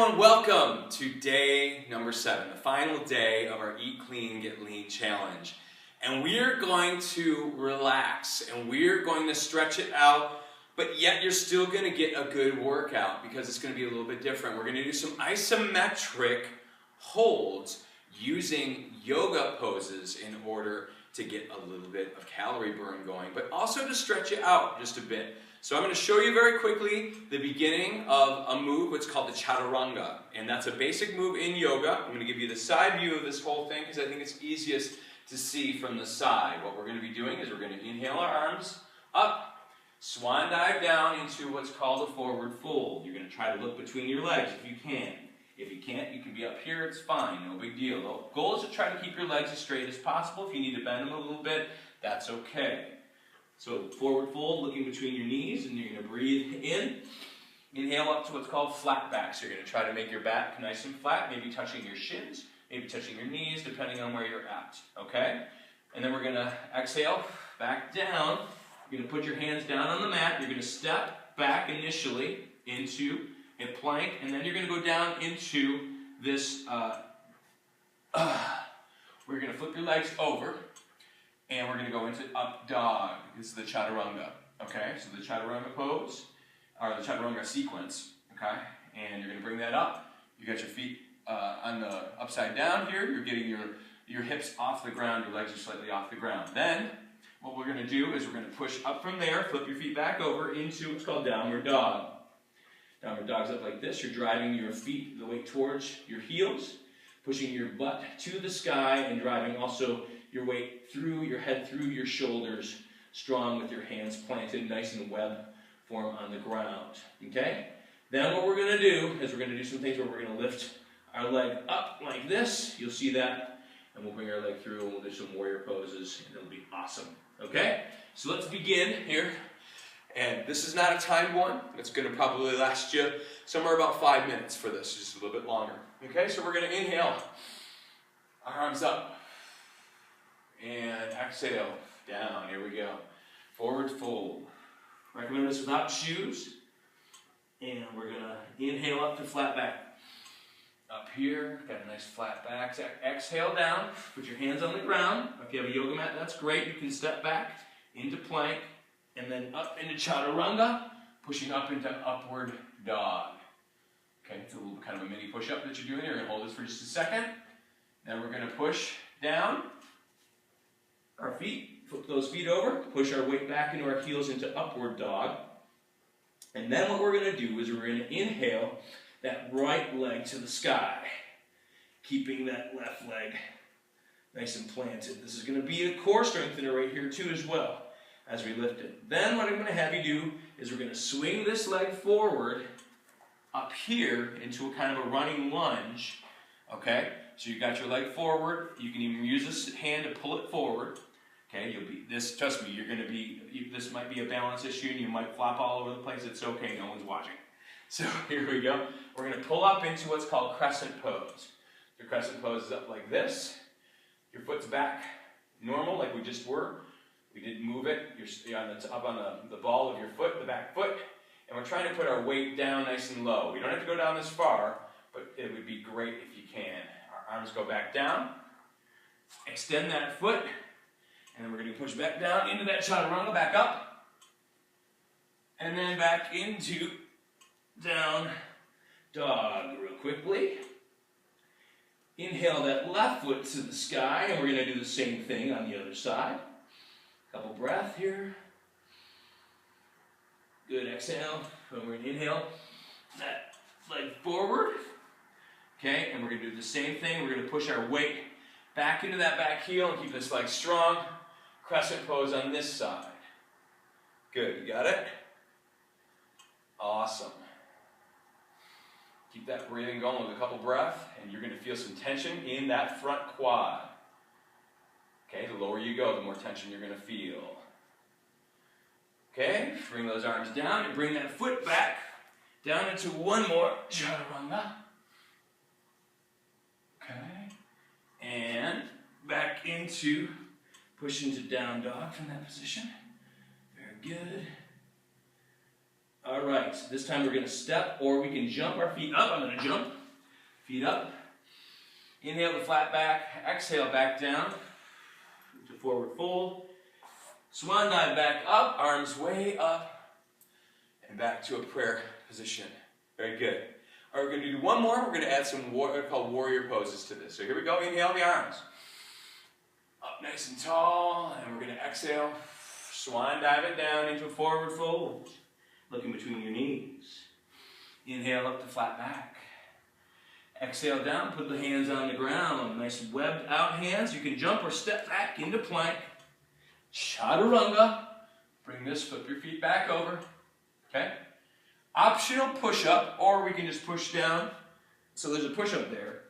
everyone, welcome to day number 7, the final day of our Eat Clean, Get Lean challenge. And we're going to relax and we're going to stretch it out, but yet you're still going to get a good workout because it's going to be a little bit different. We're going to do some isometric holds using yoga poses in order to get a little bit of calorie burn going, but also to stretch it out just a bit. So I'm going to show you very quickly the beginning of a move, what's called the chaturanga. And that's a basic move in yoga. I'm going to give you the side view of this whole thing because I think it's easiest to see from the side. What we're going to be doing is we're going to inhale our arms up, swan dive down into what's called a forward fold. You're going to try to look between your legs if you can. If you can't, you can be up here, it's fine, no big deal. The goal is to try to keep your legs as straight as possible. If you need to bend them a little bit, that's okay. So forward fold, looking between your knees, and you're going to breathe in. Inhale up to what's called flat back. So you're going to try to make your back nice and flat, maybe touching your shins, maybe touching your knees, depending on where you're at, okay? And then we're going to exhale, back down. You're going to put your hands down on the mat. You're going to step back initially into a plank, and then you're going to go down into this, we're going to flip your legs over, and we're going to go into up dog. This is the chaturanga, okay? So the chaturanga pose, or the chaturanga sequence, okay? And you're going to bring that up. You got your feet on the upside down here. You're getting your hips off the ground. Your legs are slightly off the ground. Then, what we're going to do is we're going to push up from there, flip your feet back over into what's called downward dog. Downward dog's up like this. You're driving your feet, the weight towards your heels, pushing your butt to the sky, and driving also your weight through your head, through your shoulders, strong with your hands planted, nice in web form on the ground. Okay? Then what we're going to do is we're going to do some things where we're going to lift our leg up like this. You'll see that. And we'll bring our leg through and we'll do some warrior poses, and it'll be awesome. Okay? So let's begin here. And this is not a timed one. It's going to probably last you somewhere about 5 minutes for this, just a little bit longer. Okay, so we're going to inhale, our arms up, and exhale, down. Here we go. Forward fold. Recommend this without shoes. And we're going to inhale up to flat back. Up here, got a nice flat back. Exhale down, put your hands on the ground. If you have a yoga mat, that's great. You can step back into plank. And then up into chaturanga, pushing up into upward dog. Okay, it's a little kind of a mini push-up that you're doing. You're going to hold this for just a second. Then we're going to push down our feet, flip those feet over, push our weight back into our heels into upward dog. And then what we're going to do is we're going to inhale that right leg to the sky, keeping that left leg nice and planted. This is going to be a core strengthener right here too as well, as we lift it. Then what I'm going to have you do is we're going to swing this leg forward up here into a kind of a running lunge. Okay? So you got your leg forward. You can even use this hand to pull it forward. Okay? You'll be this. Trust me, you're going to be. This might be a balance issue, and you might flop all over the place. It's okay. No one's watching. So here we go. We're going to pull up into what's called crescent pose. The crescent pose is up like this. Your foot's back normal, like we just were. We didn't move it. You're up on the ball of your foot, the back foot, and we're trying to put our weight down nice and low. We don't have to go down this far, but it would be great if you can. Our arms go back down. Extend that foot, and then we're going to push back down into that chaturanga, back up, and then back into down dog real quickly. Inhale that left foot to the sky, and we're going to do the same thing on the other side. Couple breath here. Good, exhale. And we're going to inhale that leg forward. Okay, and we're going to do the same thing. We're going to push our weight back into that back heel and keep this leg strong. Crescent pose on this side. Good, you got it? Awesome. Keep that breathing going with a couple breaths, and you're going to feel some tension in that front quad. Okay, the lower you go, the more tension you're going to feel. Okay, bring those arms down and bring that foot back down into one more chaturanga. Okay, and back into, push into down dog from that position. Very good. All right, so this time we're going to step, or we can jump our feet up. I'm going to jump, feet up. Inhale to flat back, exhale back down to forward fold. Swan dive back up, arms way up, and back to a prayer position. Very good. All right, we're going to do one more. We're going to add some what are called warrior poses to this. So here we go. Inhale the arms. Up nice and tall, and we're going to exhale. Swan dive it down into a forward fold. Looking between your knees. Inhale up to flat back. Exhale down, put the hands on the ground. Nice webbed out hands. You can jump or step back into plank. Chaturanga. Bring this, flip your feet back over. Okay? Optional push-up, or we can just push down. So there's a push-up there.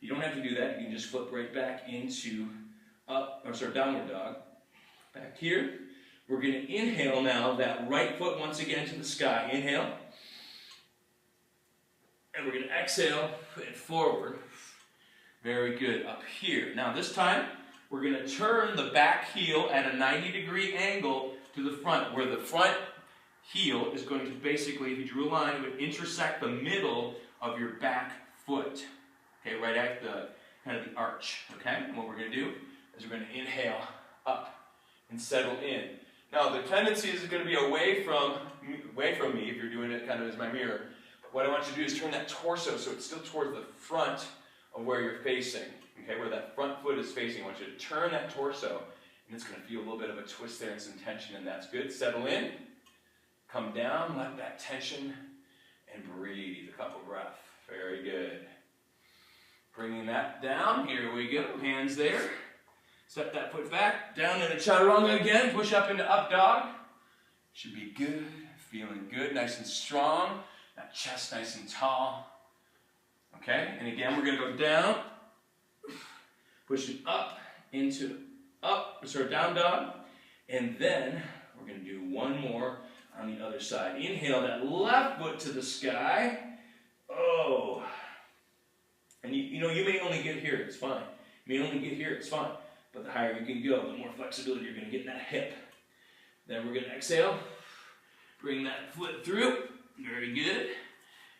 You don't have to do that. You can just flip right back into downward dog. Back here. We're going to inhale now, that right foot once again to the sky. Inhale. And we're going to exhale and forward. Very good. Up here. Now this time, we're going to turn the back heel at a 90-degree angle to the front, where the front heel is going to basically, if you drew a line, it would intersect the middle of your back foot. Okay, right at the kind of the arch. Okay? And what we're going to do is we're going to inhale up and settle in. Now the tendency is going to be away from me if you're doing it kind of as my mirror. But what I want you to do is turn that torso so it's still towards the front of where you're facing. Okay, where that front foot is facing. I want you to turn that torso, and it's going to feel a little bit of a twist there and some tension, and that's good. Settle in, come down, let that tension, and breathe a couple breaths. Very good. Bringing that down. Here we go. Hands there. Step that foot back, down into chaturanga again, push up into up dog. Should be good, feeling good, nice and strong. That chest nice and tall. Okay, and again we're going to go down, pushing up into down dog. And then we're going to do one more on the other side. Inhale that left foot to the sky. Oh. And you may only get here, it's fine. You may only get here, it's fine. But the higher you can go, the more flexibility you're going to get in that hip. Then we're going to exhale. Bring that foot through. Very good.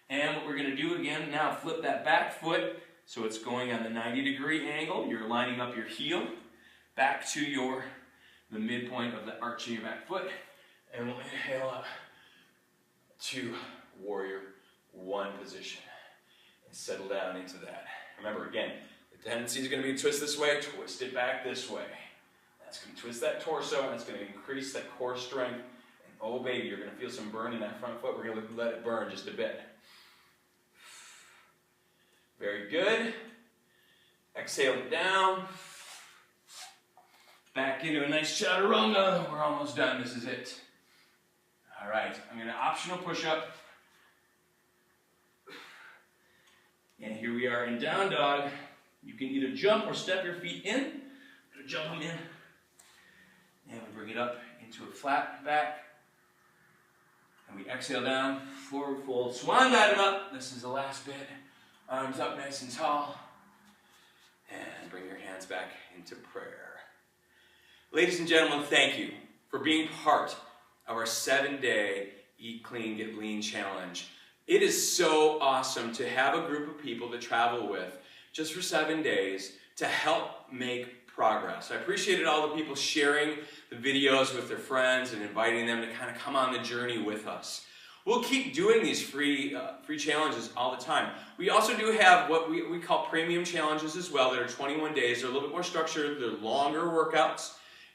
And what we're going to do again, now flip that back foot so it's going on the 90-degree angle. You're lining up your heel back to the midpoint of the arch of your back foot. And we'll inhale up to warrior one position. And settle down into that. Remember, again, the tendency is going to be to twist this way, twist it back this way. That's going to twist that torso, and it's going to increase that core strength. And oh baby, you're going to feel some burn in that front foot. We're going to let it burn just a bit. Very good. Exhale it down. Back into a nice chaturanga. We're almost done. This is it. All right. I'm going to optional push up. And here we are in down dog. You can either jump or step your feet in. I'm going to jump them in. And we bring it up into a flat back. And we exhale down, forward fold, swan dive it up. This is the last bit. Arms up nice and tall. And bring your hands back into prayer. Ladies and gentlemen, thank you for being part of our 7-day Eat Clean, Get Lean challenge. It is so awesome to have a group of people to travel with just for 7 days to help make progress. I appreciated all the people sharing the videos with their friends and inviting them to kind of come on the journey with us. We'll keep doing these free challenges all the time. We also do have what we call premium challenges as well that are 21 days. They're a little bit more structured, they're longer workouts,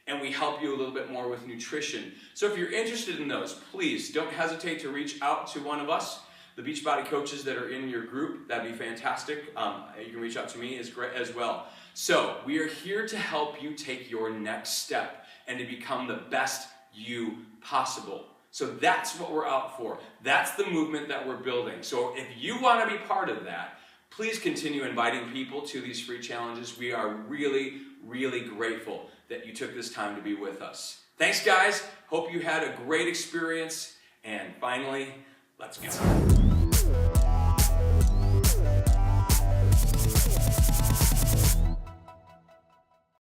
and we help you a little bit more with nutrition. So if you're interested in those, please don't hesitate to reach out to one of us. The Beachbody coaches that are in your group, that'd be fantastic. You can reach out to me as well. So we are here to help you take your next step and to become the best you possible. So that's what we're out for. That's the movement that we're building. So if you want to be part of that, please continue inviting people to these free challenges. We are really, really grateful that you took this time to be with us. Thanks, guys. Hope you had a great experience. And finally, let's go.